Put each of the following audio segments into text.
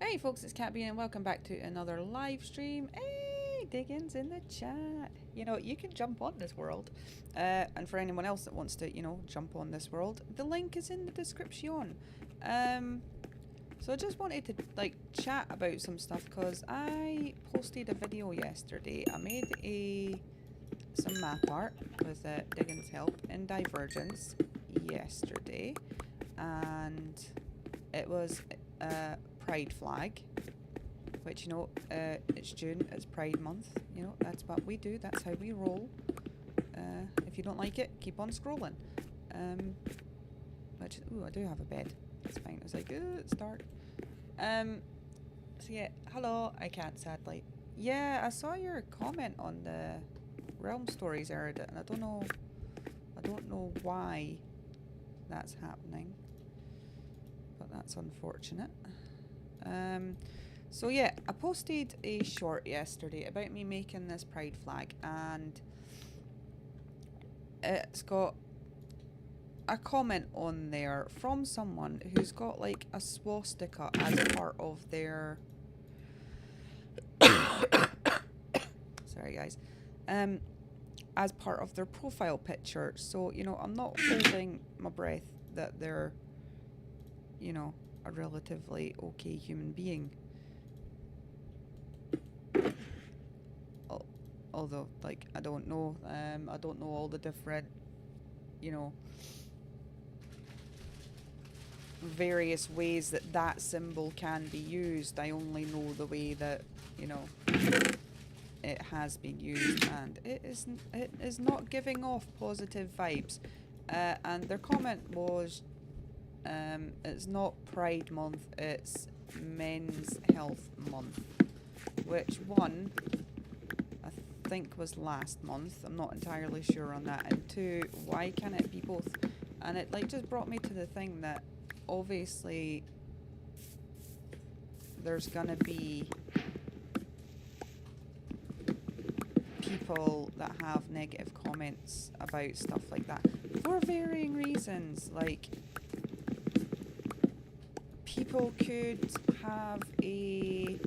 Hey folks, it's Kat.Beanie and welcome back to another live stream. Hey, Diggins in the chat. You know, you can jump on this world. And for anyone else that wants to, jump on this world, the link is in the description. So I just wanted to, chat about some stuff because I posted a video yesterday. I made some map art with Diggins' help in Divergence yesterday. And it was Pride flag, which it's June, it's Pride month, that's what we do, that's how we roll. If you don't like it, keep on scrolling. Ooh, I do have a bed, it's fine. I was like, it's dark. So yeah, hello, I can't sadly. Yeah, I saw your comment on the Realm Stories edit, and I don't know why that's happening, but that's unfortunate. So yeah, I posted a short yesterday about me making this pride flag, and it's got a comment on there from someone who's got like a swastika as part of their sorry guys, as part of their profile picture. So I'm not holding my breath that they're a relatively okay human being. Although, I don't know. I don't know all the different, various ways that symbol can be used. I only know the way that, it has been used, and it is not giving off positive vibes. And their comment was, it's not Pride Month, it's Men's Health Month, which one I think was last month. I'm not entirely sure on that. And two, why can't it be both? And it just brought me to the thing that obviously there's gonna be people that have negative comments about stuff like that for varying reasons. Like, people could have a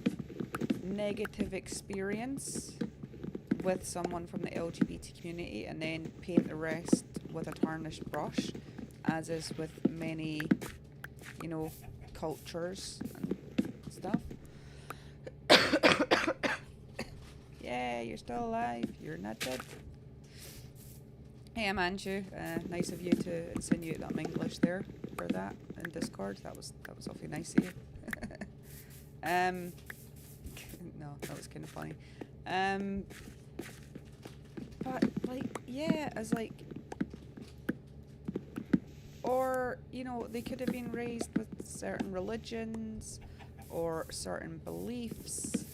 negative experience with someone from the LGBT community and then paint the rest with a tarnished brush, as is with many, cultures and stuff. Yeah, you're still alive. You're not dead. Hey, I'm Anju. Nice of you to insinuate that I'm English there for that in Discord. That was awfully nice of you. No, that was kind of funny. But yeah, as or they could have been raised with certain religions or certain beliefs,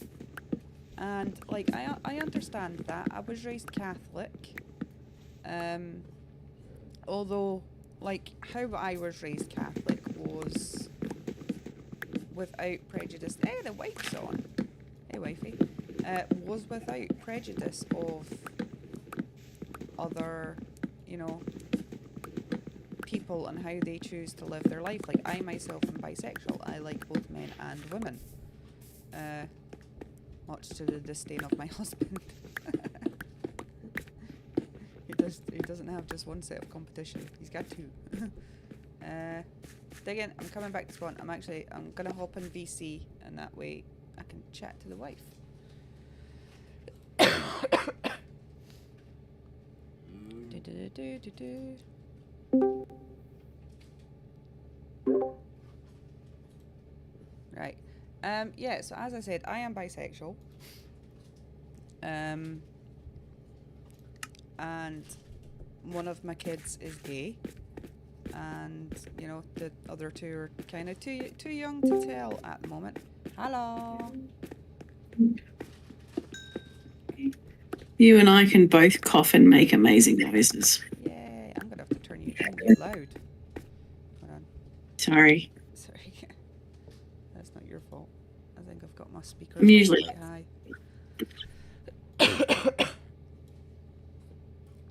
and I understand that. I was raised Catholic, although how I was raised Catholic was without prejudice. Hey, the wife's on. Hey, wifey. Was without prejudice of other, people and how they choose to live their life. Like, I myself am bisexual. I like both men and women. Much to the disdain of my husband. He doesn't have just one set of competition. He's got two. Digging, I'm coming back to spawn. I'm gonna hop in VC, and that way I can chat to the wife. Right. Yeah, so as I said, I am bisexual. And one of my kids is gay. And, the other two are kind of too young to tell at the moment. Hello. You and I can both cough and make amazing noises. Yay, I'm going to have to turn you loud. Hold on. Sorry. Sorry. That's not your fault. I think I've got my speakers I'm usually quite high.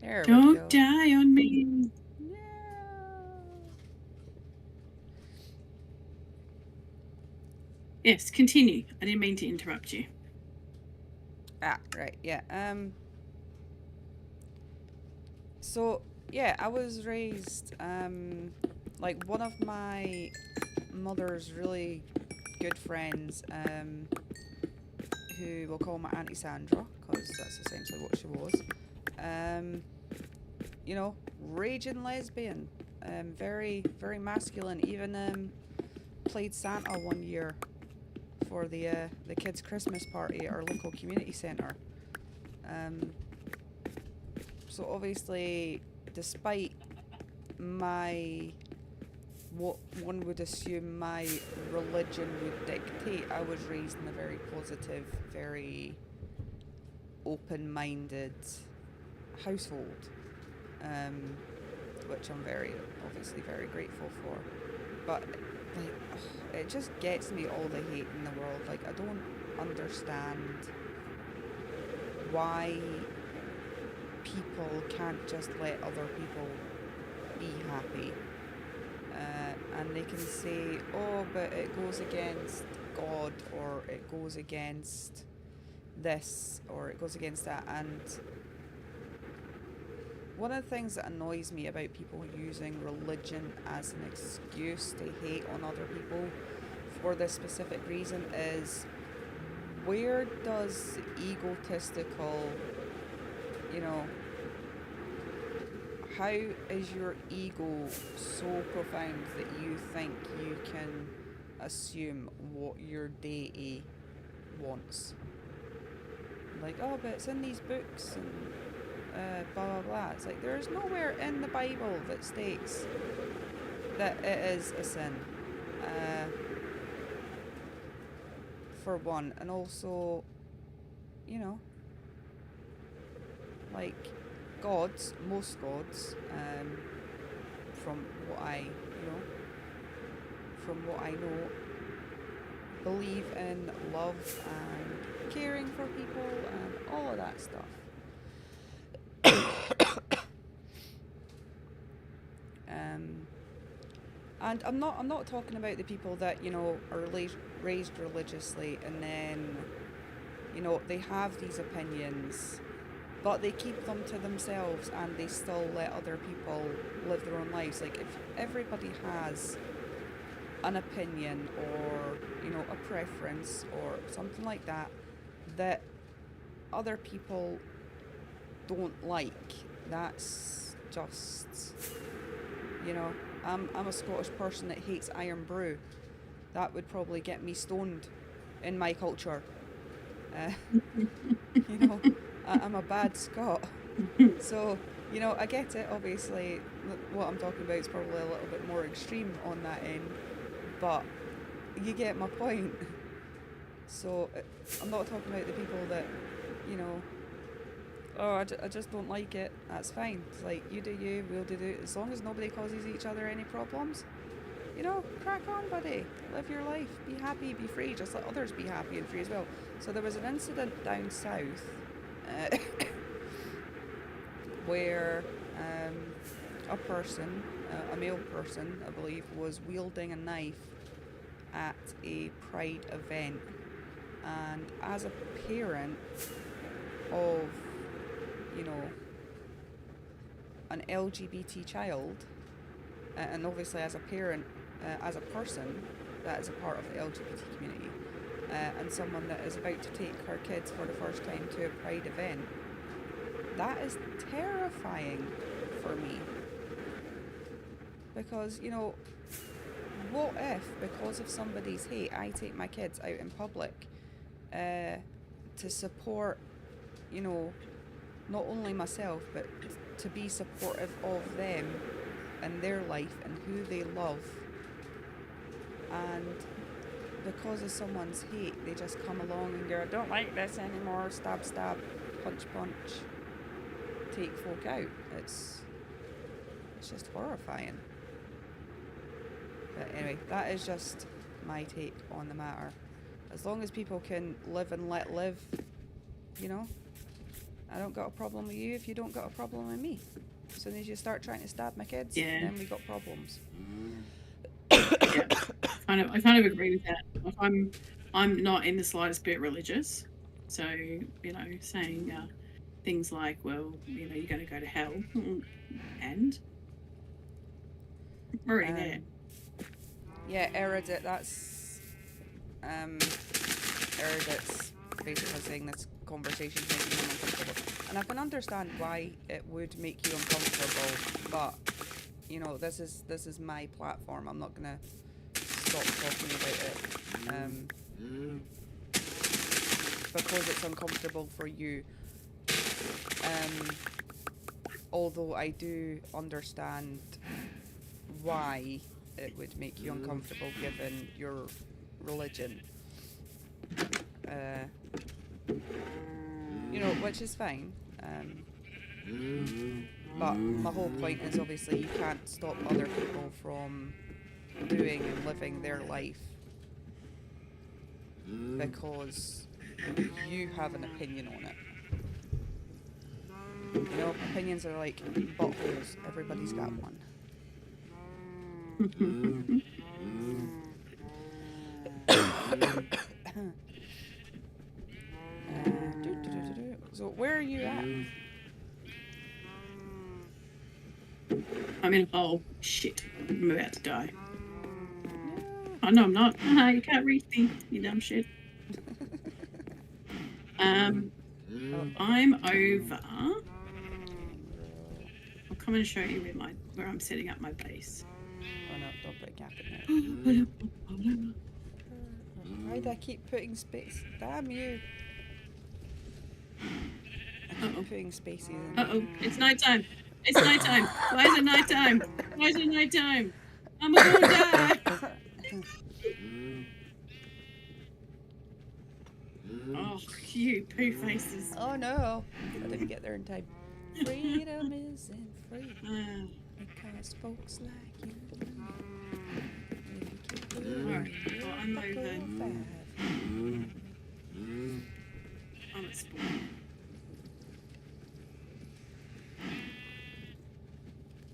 There we Don't go. die on me. No. Yes, continue. I didn't mean to interrupt you. Ah, right, yeah. So yeah, I was raised like one of my mother's really good friends, who we'll call my Auntie Sandra, because that's essentially what she was. Um, you know, raging lesbian, very very masculine. Even played Santa one year for the kids' Christmas party at our local community centre. Um, so obviously, despite my what one would assume my religion would dictate, I was raised in a very positive, very open-minded household, um, which I'm very obviously very grateful for. But like, it just gets me all the hate in the world. Like I don't understand why people can't just let other people be happy. And they can say, oh, but it goes against God, or it goes against this, or it goes against that. And one of the things that annoys me about people using religion as an excuse to hate on other people for this specific reason is, where does egotistical, you know, how is your ego so profound that you think you can assume what your deity wants? Like, oh, but it's in these books and blah blah blah. It's like there is nowhere in the Bible that states that it is a sin. Uh, for one, and also, you know, like most gods, from what I know, believe in love and caring for people and all of that stuff. um, and I'm not talking about the people that are raised religiously, and then they have these opinions, but they keep them to themselves and they still let other people live their own lives. Like, if everybody has an opinion, or a preference or something like that that other people don't like, that's just, I'm a Scottish person that hates iron brew. That would probably get me stoned in my culture. uh, you know I'm a bad Scot. So, I get it. Obviously, what I'm talking about is probably a little bit more extreme on that end, but you get my point. So, I'm not talking about the people that, oh, I just don't like it. That's fine. It's like, you do you, we'll do it. As long as nobody causes each other any problems, crack on, buddy. Live your life. Be happy, be free. Just let others be happy and free as well. So, there was an incident down south where a person, a male person, I believe, was wielding a knife at a pride event. And as a parent of, an LGBT child, and obviously as a parent, as a person that is a part of the LGBT community, and someone that is about to take her kids for the first time to a pride event, that is terrifying for me. Because, what if, because of somebody's hate, I take my kids out in public to support, not only myself, but to be supportive of them and their life and who they love. And because of someone's hate, they just come along and go, I don't like this anymore, stab, stab, punch, punch, take folk out. It's just horrifying. But anyway, that is just my take on the matter. As long as people can live and let live, I don't got a problem with you if you don't got a problem with me. As soon as you start trying to stab my kids, then we got problems. Yeah. I kind of agree with that. If I'm I'm not in the slightest bit religious. So, you know, saying things like, well, you know, you're going to go to hell. And I'm already there. Yeah, Erudite, that's Erudite's basically saying this conversation is making him uncomfortable. And I can understand why it would make you uncomfortable, but you know, this is my platform. I'm not gonna stop talking about it. Because it's uncomfortable for you. Although I do understand why it would make you uncomfortable given your religion. You know, which is fine. But my whole point is obviously you can't stop other people from doing and living their life because you have an opinion on it. You know, opinions are like buttholes. Everybody's got one. So where are you at? I'm in a hole. Shit. I'm about to die. Oh, no, I'm not. You can't reach me, you dumb shit. I'm over. I'll come and show you where I'm setting up my base. Oh no, don't put a gap in there. Why do I keep putting space? Damn you. I keep putting spaces in. Uh-oh, it's nighttime. It's nighttime. Why is it nighttime? Why is it nighttime? I'm gonna die. Oh, you poo faces. Oh no, I didn't get there in time. Freedom isn't free because folks like you. Alright, well, I'm over. I'm at spawn.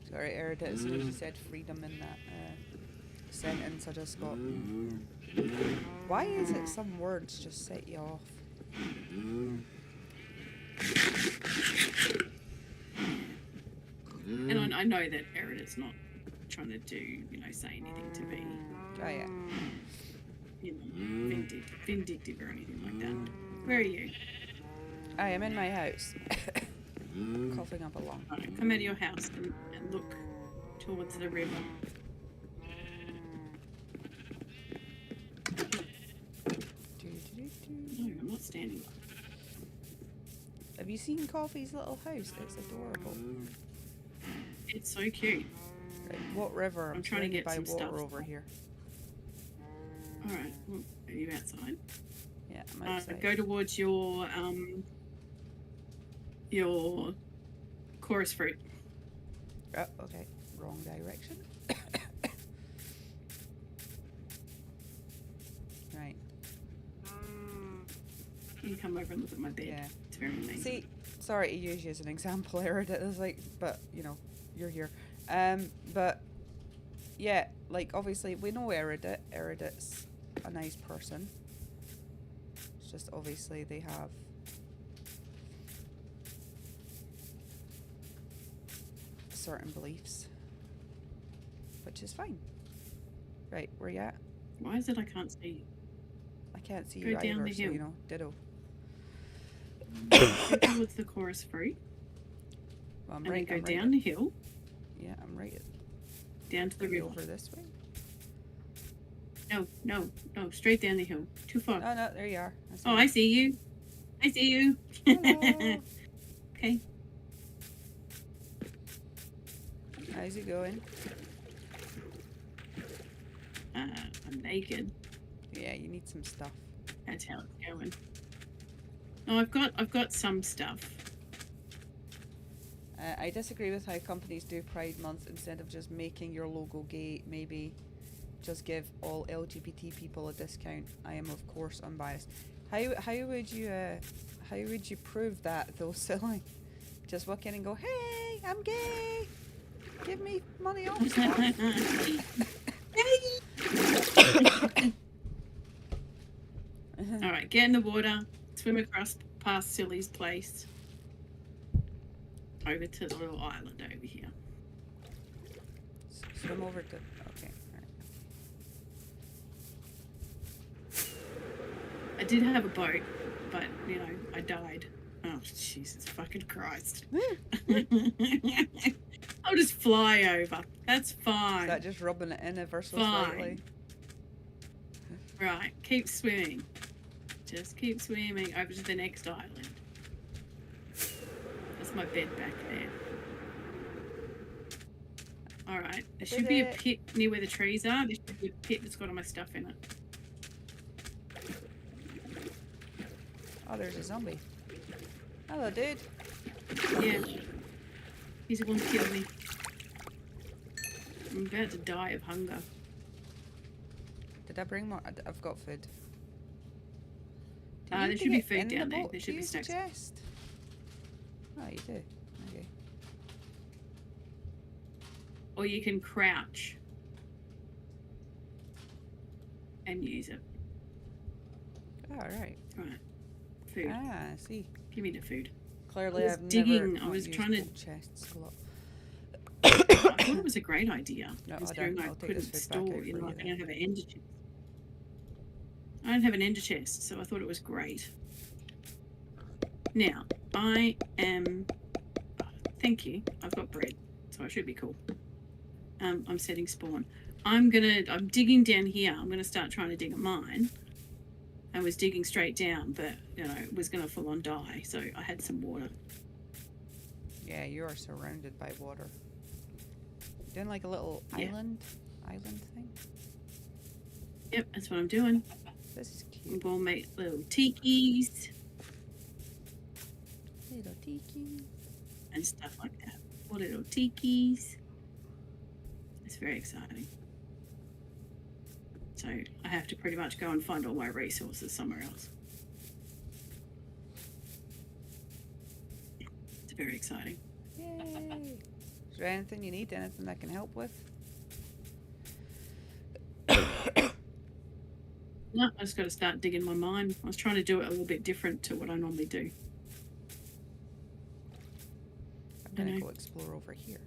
Sorry, Erudite, as soon as you said freedom in that sentence, I just got... Why is it some words just set you off? And I know that Erudite's not trying to do, you know, say anything to be, Oh yeah. you know, vindictive or anything like that. Where are you? I am in my house. Coughing up a lung. Alright, come out of your house and look towards the river. No, I'm not standing. Have you seen Coffee's little house? It's adorable. It's so cute. Right, what river? I'm trying to get by some water stuff. over here. Alright, well, are you outside? Yeah, I'm outside. Go towards your chorus fruit. Oh, okay. Wrong direction. Right. You can come over and look at my bed. Yeah. It's very amazing. See, sorry to use you as an example, Erudite. It's like, but you know, you're here. But yeah, like obviously we know Erudite. Erudite's a nice person. It's just obviously they have certain beliefs, which is fine. Right, where you at? Why is it I can't see you? I can't see Go you down either, the so hill. you know, ditto. Go towards the chorus fruit. Well, I'm And right. then I'm go right down the hill, Yeah, I'm right. down to the river. Over this way. No, straight down the hill. Too far. Oh no, there you are. Oh, I see you. I see you. Hello. Okay. How's it going? I'm naked. Yeah, you need some stuff. That's how it's going. Oh, I've got some stuff. I disagree with how companies do Pride Month. Instead of just making your logo gay, maybe just give all LGBT people a discount. I am of course unbiased. How would you prove that though, silly? Just walk in and go, hey, I'm gay. Give me money off stuff. All right, get in the water, swim across past Silly's place, over to the little island over here. Swim over to. Okay. Right. I did have a boat, but you know, I died. Oh, Jesus fucking Christ. I'll just fly over. That's fine. Is that just rubbing it in ever so slightly? Right, keep swimming. Just keep swimming over to the next island. That's my bed back there. Alright, there should be a pit near where the trees are. There should be a pit that's got all my stuff in it. Oh, there's a zombie. Hello, dude. Yeah. He's the one to kill me. I'm about to die of hunger. Did I bring more? I've got food. There should be food down there. There should be snacks. Suggest? Oh, you do. Okay. Or you can crouch and use it. Oh, right. Right. Food. Ah, I see. Give me the food. Clearly, I was I've digging. never I was used trying to. chests a lot. I thought it was a great idea. No, considering I I'll take this couldn't food back store. out You for know, you I don't have an ender chest. I don't have an ender chest, so I thought it was great. Now I am. Thank you. I've got bread, so I should be cool. I'm setting spawn. I'm digging down here. I'm gonna start trying to dig a mine. I was digging straight down, but you know, it was gonna full on die, so I had some water. Yeah, you are surrounded by water. Doing like a little island thing. Yep, that's what I'm doing. This is I'm cute. gonna make little tikis Little tiki. and stuff like that. Little tikis. It's very exciting. So I have to pretty much go and find all my resources somewhere else. It's very exciting. Yay! Is there anything you need? Anything I can help with? No, I just got to start digging my mine. I was trying to do it a little bit different to what I normally do. I'm gonna go explore over here.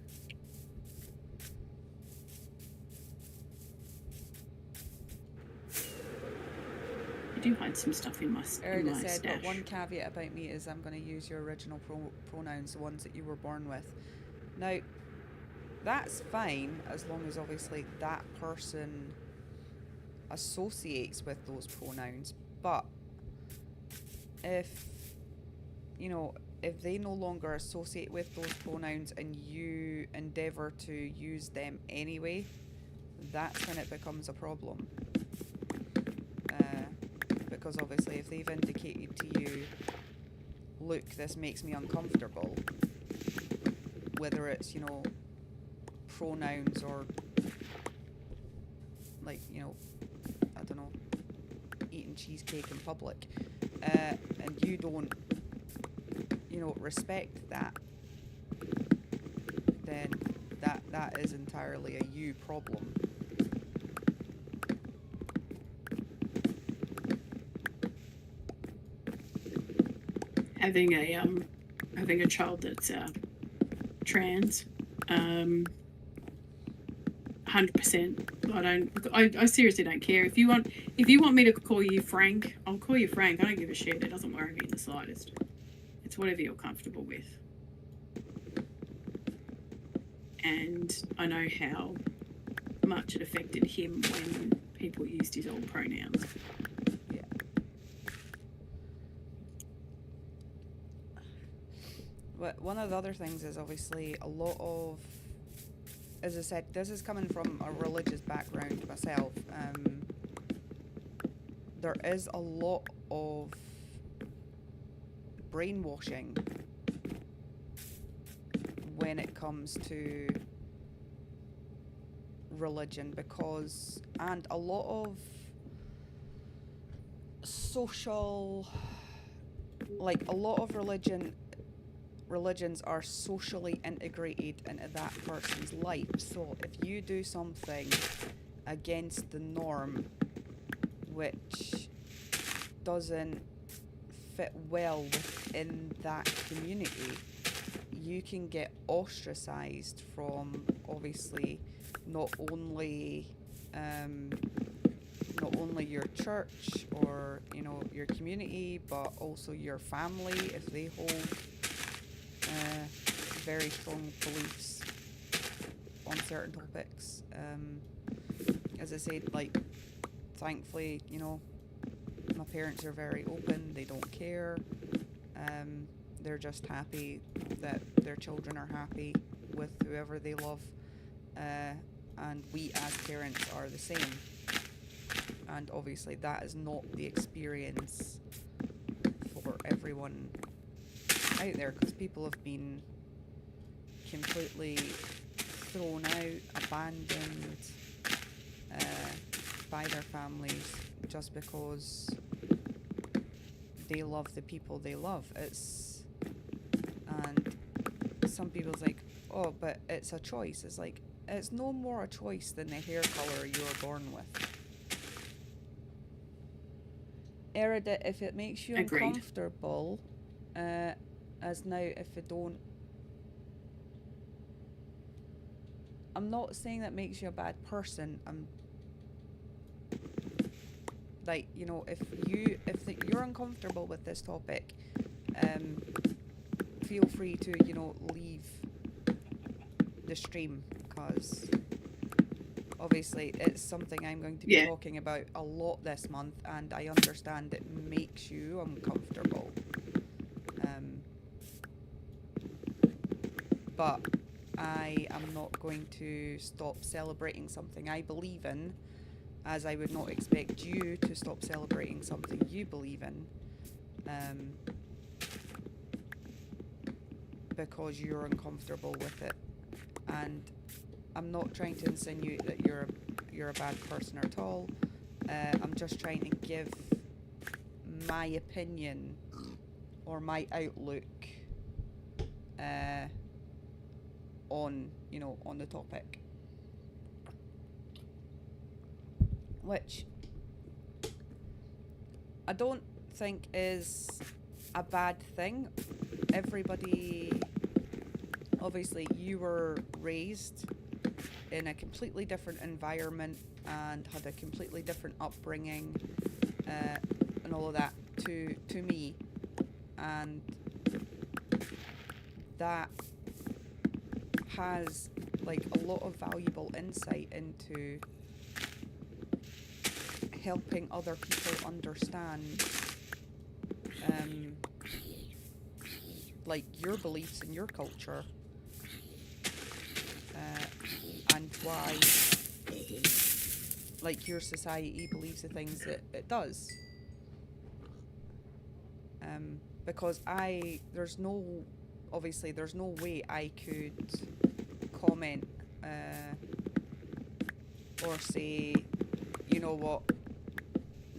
I do hide some stuff in my Erin said, stash. but one caveat about me is I'm going to use your original pronouns, the ones that you were born with. Now, that's fine as long as obviously that person associates with those pronouns. But if, you know, if they no longer associate with those pronouns and you endeavour to use them anyway, that's when it becomes a problem. Because obviously if they've indicated to you, look, this makes me uncomfortable, whether it's, you know, pronouns or like, you know, I don't know, eating cheesecake in public, and you don't, you know, respect that, then that is entirely a you problem. Having a child that's trans, 100%. I seriously don't care. If you want me to call you Frank, I'll call you Frank. I don't give a shit. It doesn't worry me in the slightest. It's whatever you're comfortable with. And I know how much it affected him when people used his old pronouns. But one of the other things is obviously a lot of, as I said, this is coming from a religious background myself. There is a lot of brainwashing when it comes to religion, because, and a lot of social, like a lot of religions are socially integrated into that person's life. So if you do something against the norm, which doesn't fit well within that community, you can get ostracized from, obviously, not only your church or, you know, your community, but also your family if they hold very strong beliefs on certain topics. As I said, like, thankfully, you know, my parents are very open. They don't care. They're just happy that their children are happy with whoever they love. And we as parents are the same. And obviously that is not the experience for everyone out there, because people have been completely thrown out, abandoned by their families just because they love the people they love. And some people's like, oh, but it's a choice. It's like, it's no more a choice than the hair colour you were born with. Erudite, if it makes you Agreed. uncomfortable, as now if it don't, I'm not saying that makes you a bad person. I'm like, you know, if you're uncomfortable with this topic, feel free to, you know, leave the stream, because obviously it's something I'm going to be talking about a lot this month, and I understand it makes you uncomfortable. But I am not going to stop celebrating something I believe in, as I would not expect you to stop celebrating something you believe in, because you're uncomfortable with it. And I'm not trying to insinuate that you're a bad person at all. I'm just trying to give my opinion or my outlook on, you know, on the topic, which I don't think is a bad thing. Everybody, obviously, you were raised in a completely different environment and had a completely different upbringing, and all of that to me, and that has like a lot of valuable insight into helping other people understand like your beliefs and your culture, and why like your society believes the things that it does. Because there's no way I could comment or say, you know what,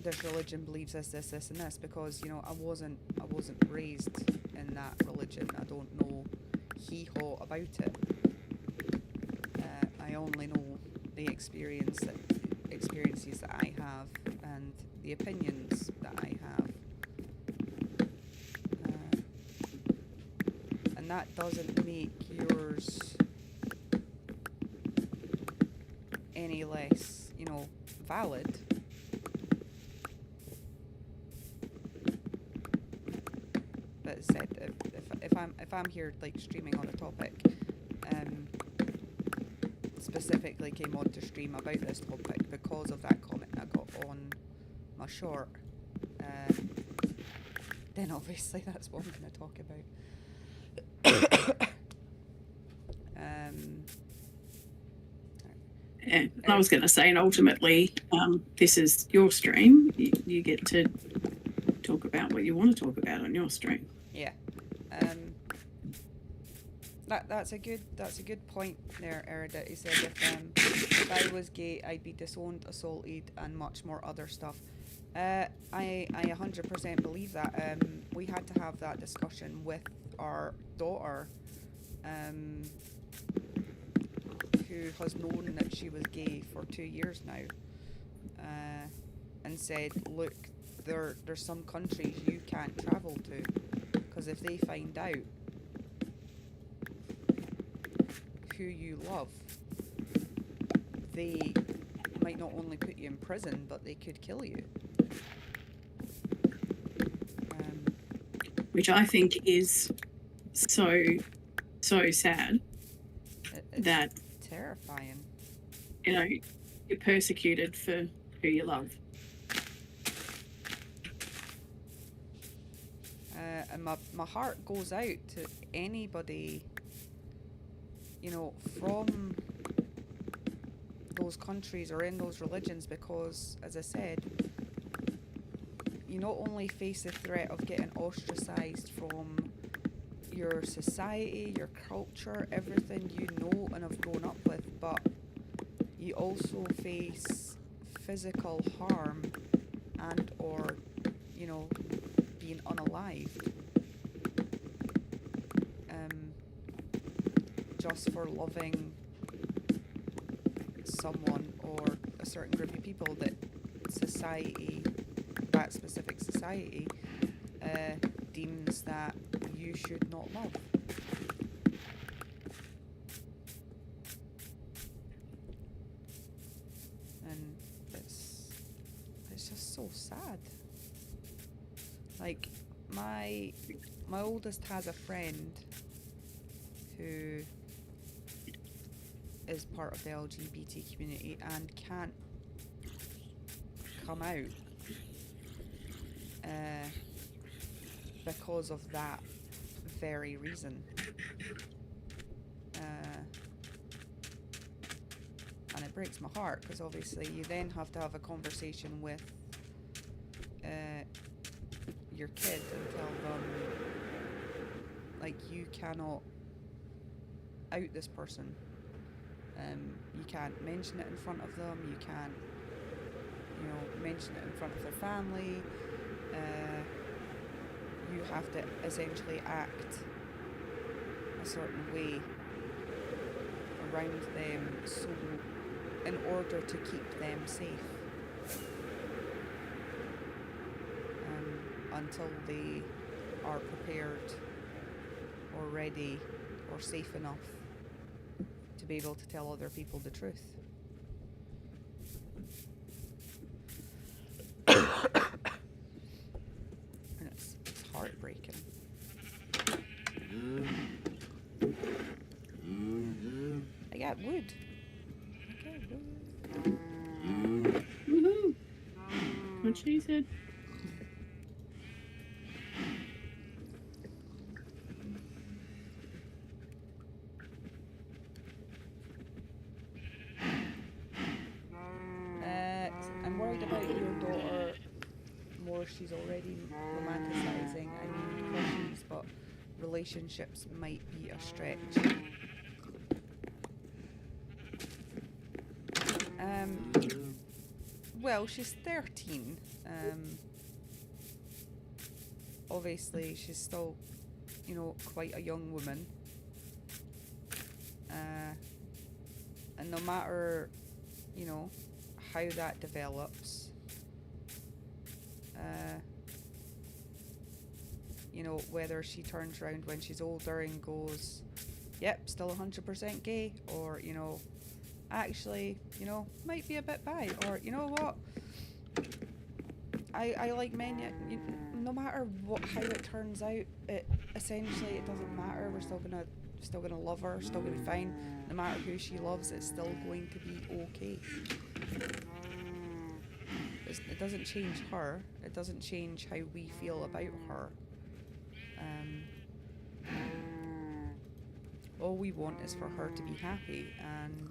this religion believes this, and this, because, you know, I wasn't raised in that religion. I don't know hee-haw about it. I only know the experiences that I have and the opinions that I have. And that doesn't make yours any less, you know, valid. But as said, if I'm here like streaming on a topic, specifically came on to stream about this topic because of that comment I got on my short, then obviously that's what I'm going to talk about. Yeah, I was going to say, and ultimately, this is your stream. You get to talk about what you want to talk about on your stream. Yeah. That's a good point there, Erudite. He said if I was gay, I'd be disowned, assaulted, and much more other stuff. I 100% believe that. We had to have that discussion with our daughter, who has known that she was gay for 2 years now, and said, look, there's some countries you can't travel to, because if they find out who you love, they might not only put you in prison, but they could kill you. Which I think is so sad. It's that terrifying. You're persecuted for who you love. And my heart goes out to anybody, from those countries or in those religions, because, as I said, you not only face the threat of getting ostracized from your society, your culture, everything you know and have grown up with, but you also face physical harm and or, being unalived. Just for loving someone or a certain group of people that specific society, deems that you should not love. And it's just so sad. Like, my oldest has a friend who is part of the LGBT community and can't come out because of that very reason. And it breaks my heart, because obviously you then have to have a conversation with your kid and tell them, like, you cannot out this person. You can't mention it in front of them. You can't, mention it in front of their family. You have to essentially act a certain way around them, so in order to keep them safe, until they are prepared or ready or safe enough to be able to tell other people the truth. And it's heartbreaking. I got wood. Woohoo! What she said. I'm worried about your daughter more. She's already romanticizing. I mean, crushes, but relationships might be a stretch. Well, she's 13. Obviously, she's still, quite a young woman. And no matter, how that develops, whether she turns around when she's older and goes, yep, still 100% gay, or, actually, might be a bit bi, or, you know what, I like men, no matter how it turns out, it doesn't matter. We're still gonna love her, still gonna be fine. No matter who she loves, it's still going to be okay. It doesn't change her. It doesn't change how we feel about her. All we want is for her to be happy, and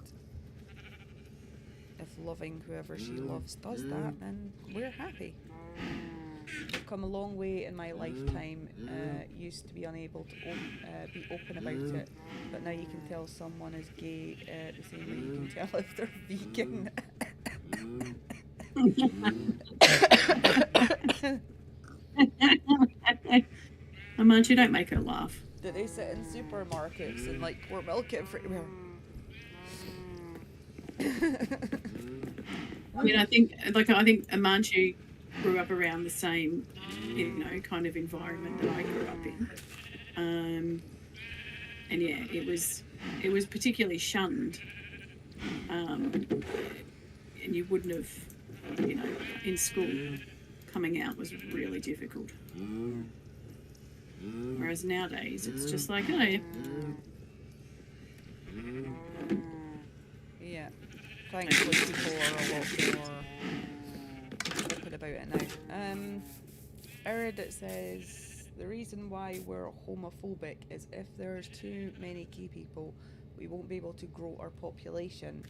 if loving whoever she loves does that, then we're happy. I've come a long way in my lifetime. Used to be unable to be open about it, but now you can tell someone is gay the same way you can tell if they're vegan. Amanchi, don't make her laugh. Do they sit in supermarkets and pour milk everywhere? I mean, I think Amanchi grew up around the same, kind of environment that I grew up in. And yeah, it was particularly shunned. And you wouldn't have, in school, coming out was really difficult. Whereas nowadays, it's just like, oh, yeah. Thankfully, people are a lot more open about it now. It says the reason why we're homophobic is if there's too many gay people, we won't be able to grow our population.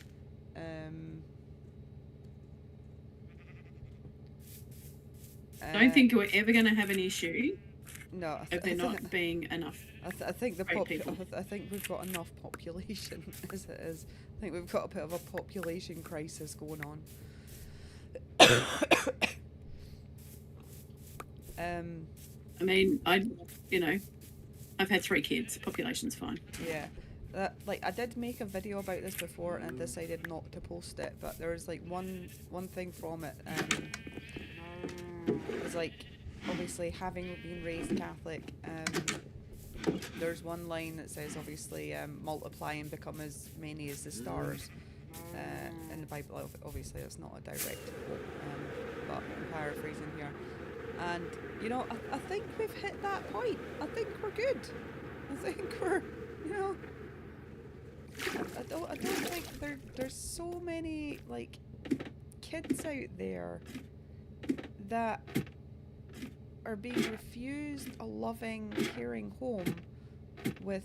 I don't think we're ever going to have an issue. No, if there not being enough. I think the people. I think we've got enough population as it is. I think we've got a bit of a population crisis going on. I mean, I've had 3 kids. Population's fine. Yeah. I did make a video about this before and I decided not to post it, but there was like one thing from it. It's like, obviously, having been raised Catholic, there's one line that says, obviously, multiply and become as many as the stars. In the Bible, obviously, it's not a direct quote, but I'm paraphrasing here. And, I think we've hit that point. I think we're good. I think we're, I don't think there's so many, like, kids out there that are being refused a loving, caring home with,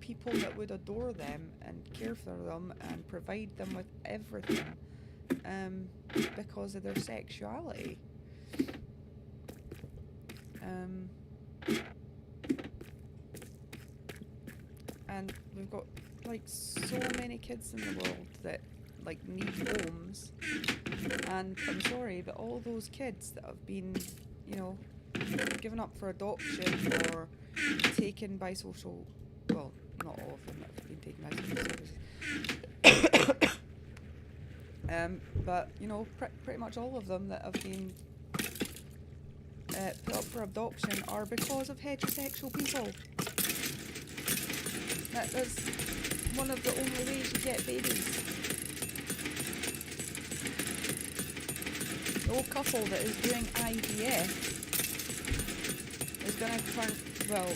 people that would adore them and care for them and provide them with everything, because of their sexuality. And we've got like so many kids in the world that like need homes, and I'm sorry, but all those kids that have been, given up for adoption or taken by social, well, not all of them that have been taken by social services, but pretty much all of them that have been put up for adoption are because of heterosexual people. That's one of the only ways you get babies. The old couple that is doing IVF is going to turn, well,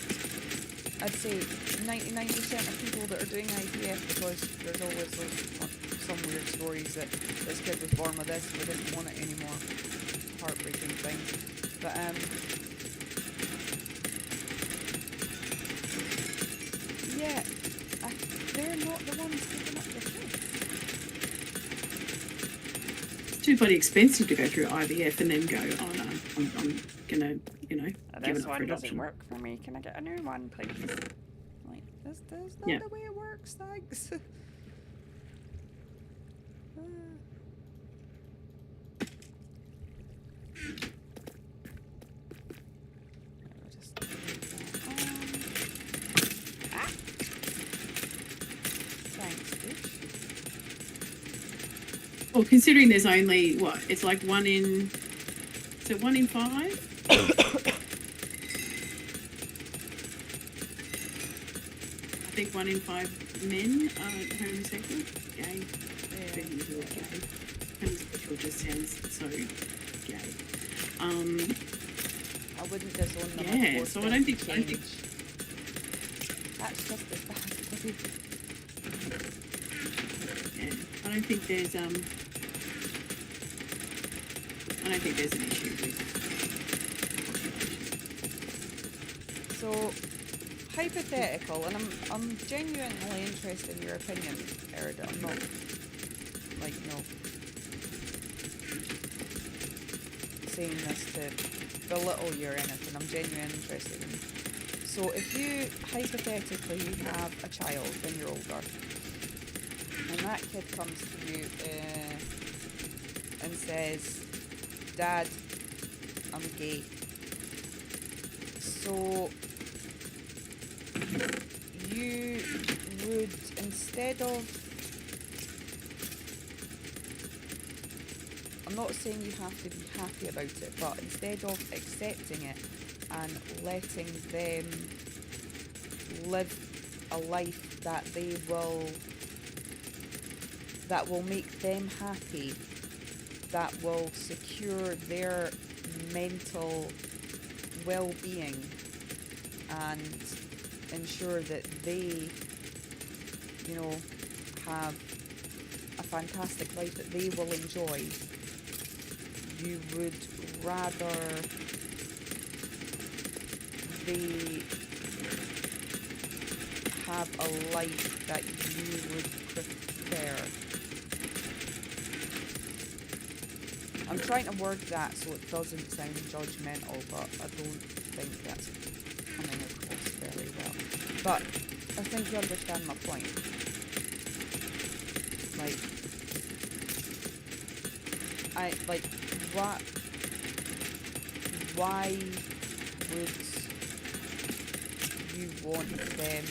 I'd say 99% of people that are doing IVF, because there's always some weird stories that this kid was born with this, we didn't want it anymore. Heartbreaking thing. But, yeah, they're not the ones picking up the kids. It's too bloody expensive to go through IVF and then go, oh no, I'm gonna, give it up for This one adoption. doesn't work for me. Can I get a new one, please? Like, that's not the way it works, thanks. Well, considering there's only, it's like 1 in 5? I think 1 in 5 men are homosexual. Gay. Yeah. Gay. Homosexual just sounds so gay. I wouldn't disown them. Yeah, so I don't think that's just as bad. Yeah, I don't think there's an issue with. So, hypothetical, and I'm genuinely interested in your opinion, Erida. I'm not, saying this to belittle you or anything. I'm genuinely interested in. So, if you hypothetically have a child when you're older, and that kid comes to you and says, "Dad, I'm gay." So you would, instead of, I'm I'm not saying you have to be happy about it, but instead of accepting it and letting them live a life that will make them happy, that will secure their mental well-being and ensure that they, you know, have a fantastic life that they will enjoy. You would rather they have a life that you would prefer. I'm trying to word that so it doesn't sound judgmental, but I don't think that's coming across very well. But I think you understand my point. Like, why would you want them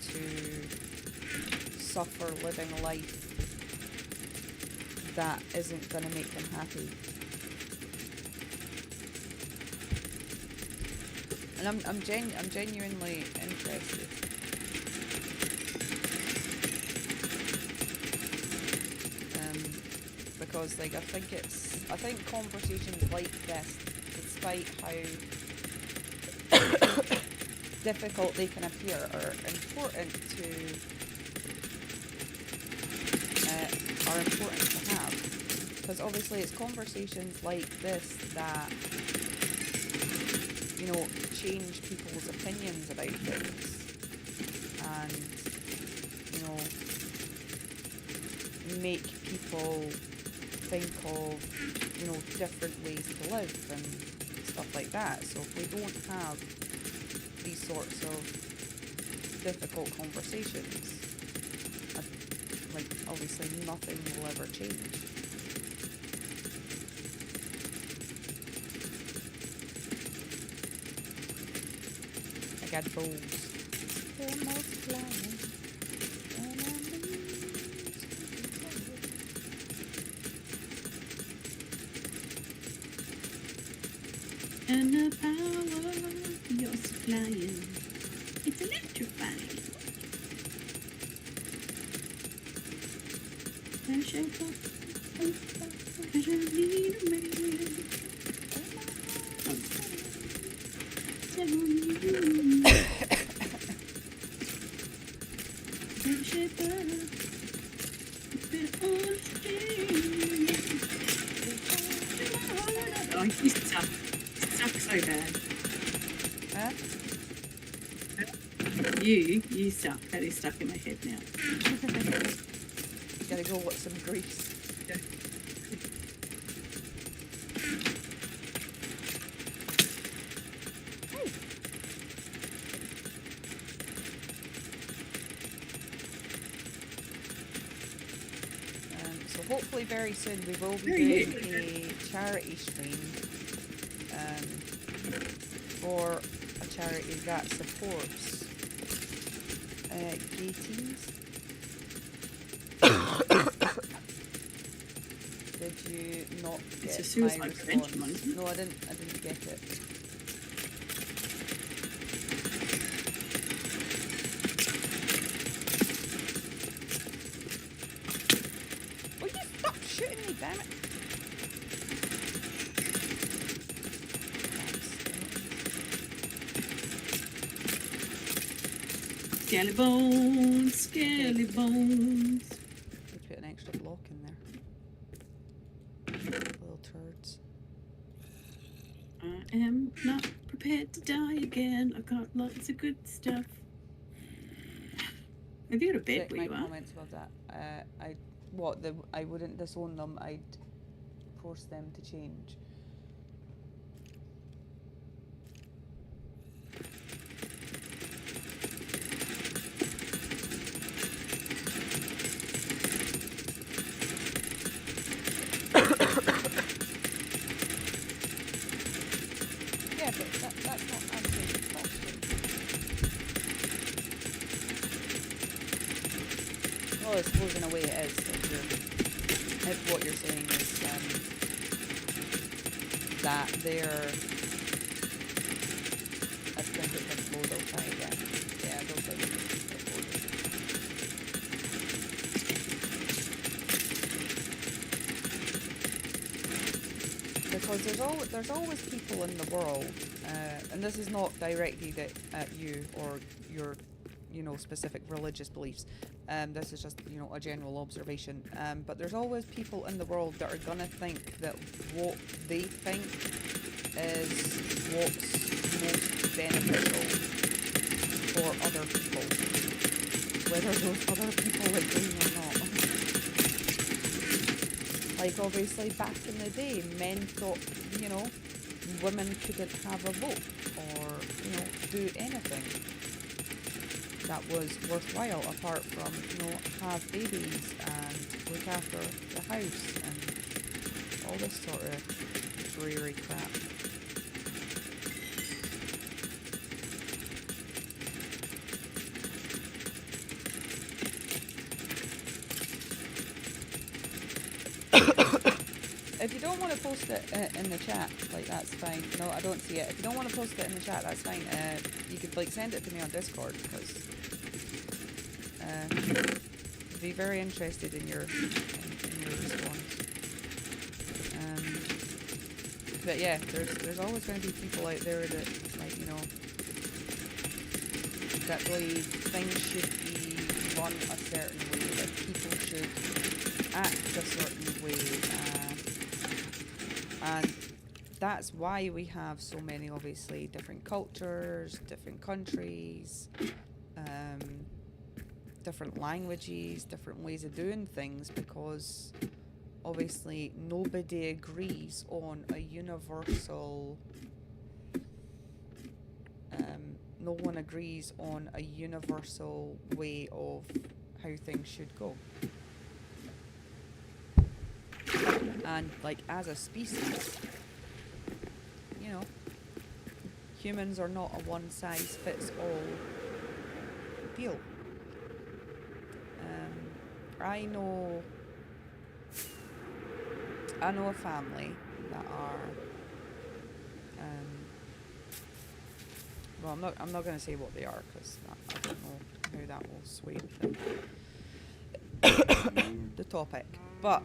to suffer living a life that isn't going to make them happy? And I'm genuinely interested. Because like I think conversations like this, despite how difficult they can appear, are important to have. Because obviously it's conversations like this that, you know, change people's opinions about things, and, you know, make people think of, you know, different ways to live and stuff like that. So if we don't have these sorts of difficult conversations, like, obviously nothing will ever change. I got balls. They're multiplying. And the power you're supplying, it's electrifying. And shake up, cause you need a man. Tell me, and shake up, bit on oh, he's stuck. So bad. Huh? You suck. That is stuck in my head now. Gotta go with some grease. Yeah. So hopefully very soon we will be doing a charity stream for a charity that supports gay teens. Did you not get It's a suicide my prevention one, response? isn't it? No, I didn't get it. Will you stop shooting me, damn it? Skelly bones, skelly bones. We put an extra block in there. Little turds. I am not prepared to die again. I've got lots of good stuff. Have you got a bed Check where my you are? comments about that. I wouldn't disown them. I'd force them to change. Yeah, but that's not answering the question. Well, I suppose in a way it is. If you're if what you're saying is that they're, I think it can load, I'll try again. Yeah, I don't think it's loaded. Because there's always people in the world, and this is not directed at you or your, specific religious beliefs. This is just, a general observation. But there's always people in the world that are gonna think that what they think is what's most beneficial for other people, whether those other people agree or not. Like, obviously, back in the day, men thought, women couldn't have a vote or, do anything that was worthwhile apart from, have babies and look after the house and all this sort of dreary crap. If you don't want to post it in the chat, like, that's fine. No, I don't see it. If you don't want to post it in the chat, that's fine. You could, like, send it to me on Discord, because I'd be very interested in your response. But yeah, there's always going to be people out there that, like, that believe things should be run a certain way, that people should act a certain way, and that's why we have so many, obviously, different cultures, different countries, different languages, different ways of doing things, because obviously nobody agrees on a universal, no one agrees on a universal way of how things should go. And, like, as a species, humans are not a one-size-fits-all deal. I know a family that are, well, I'm not going to say what they are, because I don't know how that will sway the topic, but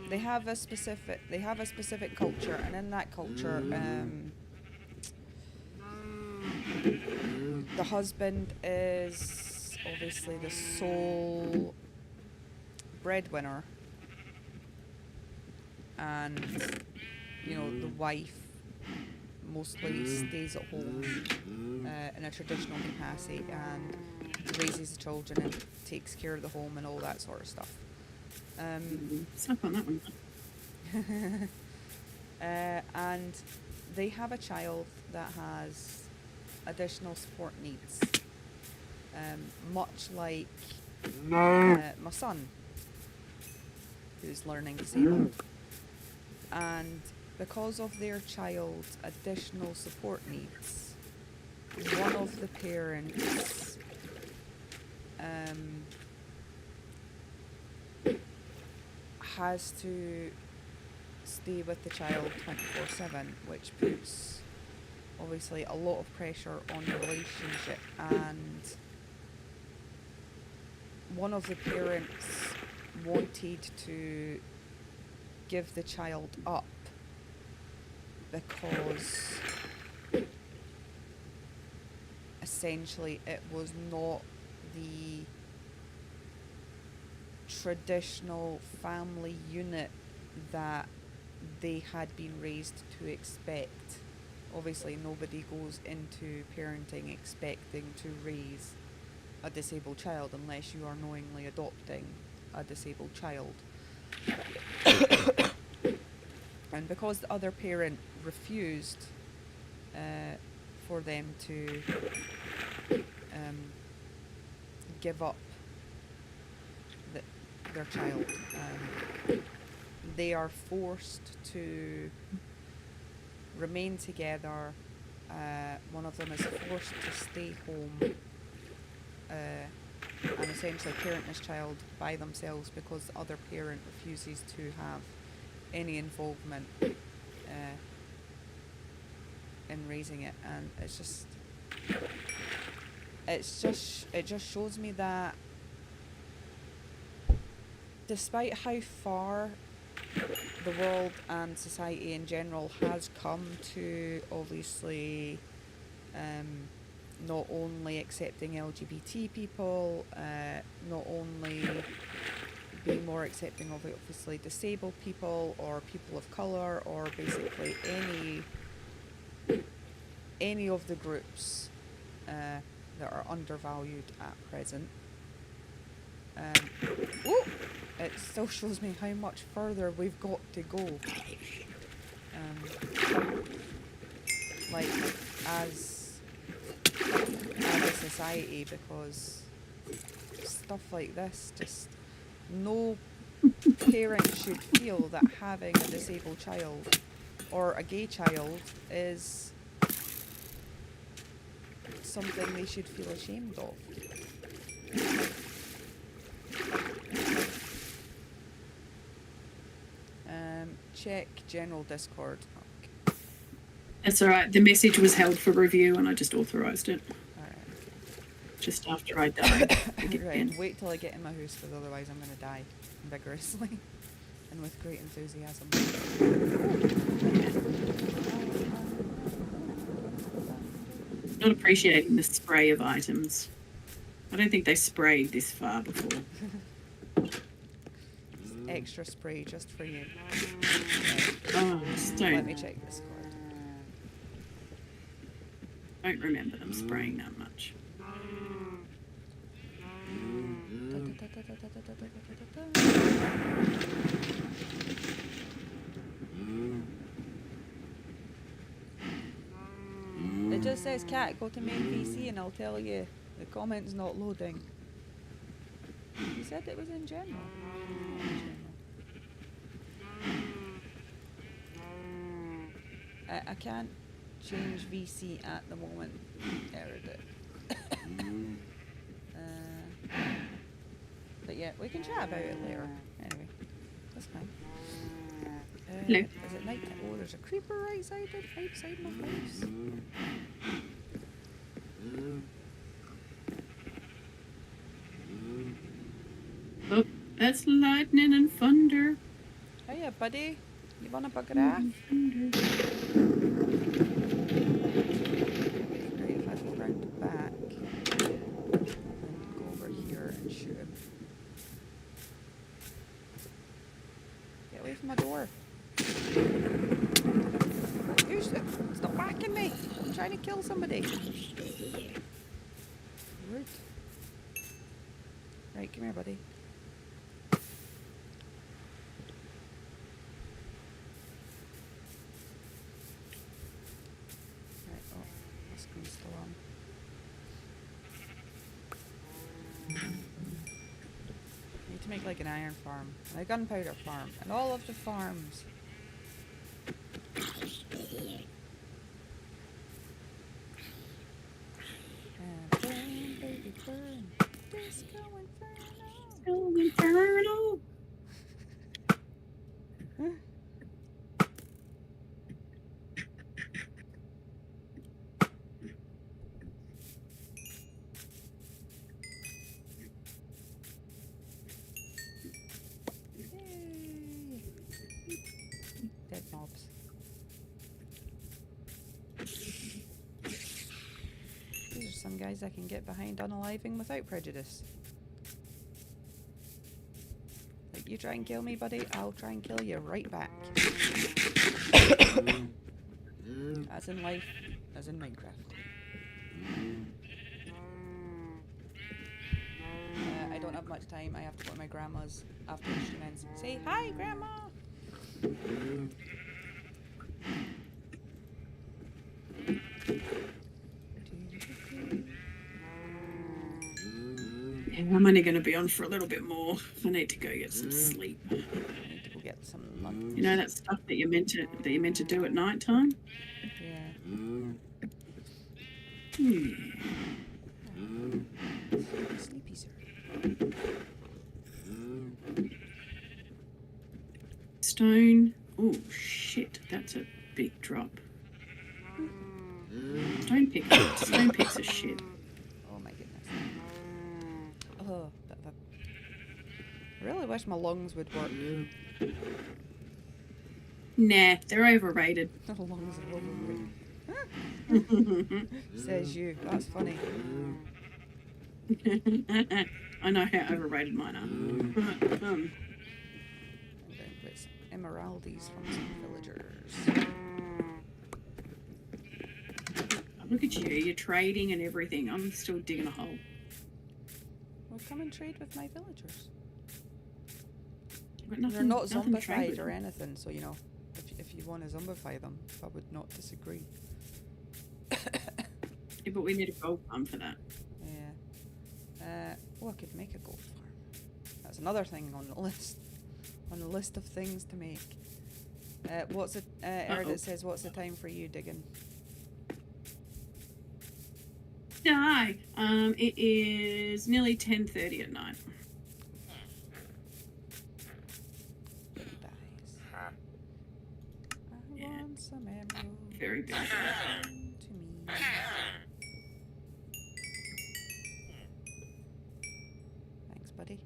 they have a specific culture, and in that culture, the husband is obviously the sole breadwinner, and the wife mostly stays at home in a traditional capacity and raises the children and takes care of the home and all that sort of stuff. Suck on that one. And they have a child that has additional support needs, much like my son, who's learning disabled. And because of their child's additional support needs, one of the parents has to stay with the child 24/7, which puts obviously a lot of pressure on the relationship. And one of the parents wanted to give the child up because essentially it was not the traditional family unit that they had been raised to expect. Obviously, nobody goes into parenting expecting to raise a disabled child unless you are knowingly adopting a disabled child. And because the other parent refused for them to give up their child, they are forced to remain together. One of them is forced to stay home and essentially parent this child by themselves because the other parent refuses to have any involvement in raising it. And it just shows me that despite how far the world and society in general has come to obviously not only accepting LGBT people, not only being more accepting of obviously disabled people or people of colour, or basically any of the groups that are undervalued at present. It still shows me how much further we've got to go. Like as a society, because stuff like this, just no parent should feel that having a disabled child or a gay child is something they should feel ashamed of. Check general Discord. Okay. That's all right. The message was held for review, and I just authorised it. All right. Just after I died. Right. Wait till I get in my house, because otherwise I'm going to die vigorously and with great enthusiasm. Not appreciating the spray of items. I don't think they sprayed this far before. Extra spray just for you. Oh, don't. Let me check Discord. Don't remember them spraying that much. It just says, Kat, go to main VC and I'll tell you. The comment's not loading. You said it was in general. I can't change VC at the moment. Errored it. But yeah, we can chat about it later. Anyway, that's fine. Hello. Is it night time? Oh, there's a creeper right outside my house. Oh, that's lightning and thunder. Hiya, buddy. You wanna bugger off? Right, if I go round the back and go over here and shoot him. Get away from my door. Stop whacking me! I'm trying to kill somebody. Rude. Right, come here, buddy. Right, oh, the screen's still on. Need to make like an iron farm, and a gunpowder farm, and all of the farms. Burn, baby, burn. Disco Inferno. Inferno. Yay. Dead mobs. These are some guys I can get behind unaliving without prejudice. Like, you try and kill me, buddy, I'll try and kill you right back. As in life, as in Minecraft. I don't have much time. I have to go to my grandma's after she ends. Say hi, Grandma! I'm only going to be on for a little bit more. I need to go get some sleep. I need to go get some lunch. You know that stuff that you're meant to do at night time? Yeah. sleepy, sir. Stone. Oh shit, that's a big drop. Stone picks are shit. Oh my goodness. Oh, I really wish my lungs would work. Nah, they're overrated. Lungs are overrated. Says you. That's funny. I know how overrated mine are. I'm going to put some emeraldies from some villagers. Look at you, you're trading and everything. I'm still digging a hole. Well, come and trade with my villagers. I've got They're not nothing to trade zombified with. or anything, so you know, if you want to zombify them, I would not disagree. Yeah, but we need a gold farm for that. Yeah. Oh, I could make a gold farm. That's another thing on the list. On the list of things to make. What's it? That says, what's the time for you digging? Die. It is nearly 10:30 at night. I want some emeralds. Very busy. To me. Thanks, buddy.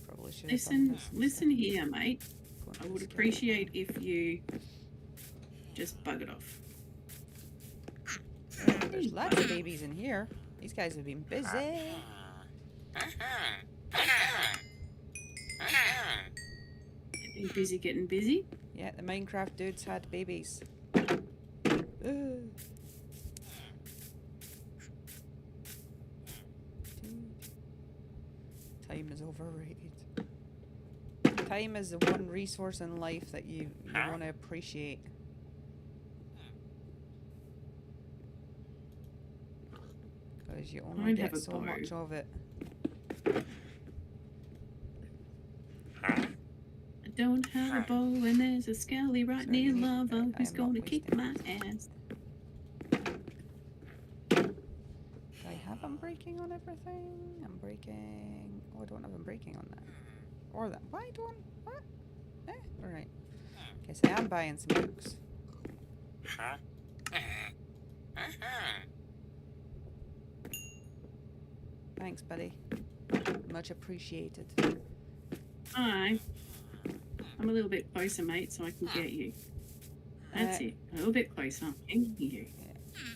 Probably should have done this. Listen here, mate. I would appreciate if you just bug it off. There's lots of babies in here. These guys have been busy. Been busy getting busy. Yeah, the Minecraft dudes had babies. Time is overrated. Time is the one resource in life that you want to appreciate. Because you only get so much of it. I don't have a bow and there's a skelly right near lava who's going to kick my ass. Do I have unbreaking on everything? Unbreaking. Oh, I don't have unbreaking on that. Or that. Why don't? What? Alright. Okay, so I'm buying some books. Thanks, buddy. Much appreciated. I'm a little bit closer, mate, so I can get you. That's it. A little bit closer. Thank you.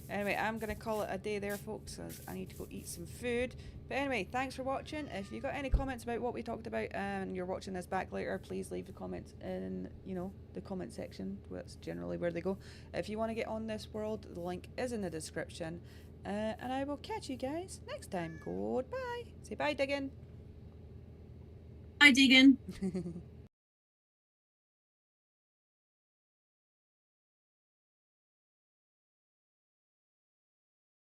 Anyway, I'm going to call it a day there, folks, as I need to go eat some food. But anyway, thanks for watching. If you got any comments about what we talked about and you're watching this back later, please leave the comments in, the comment section. That's generally where they go. If you want to get on this world, the link is in the description. And I will catch you guys next time. Goodbye. Say bye, Diggin. Bye, Diggin.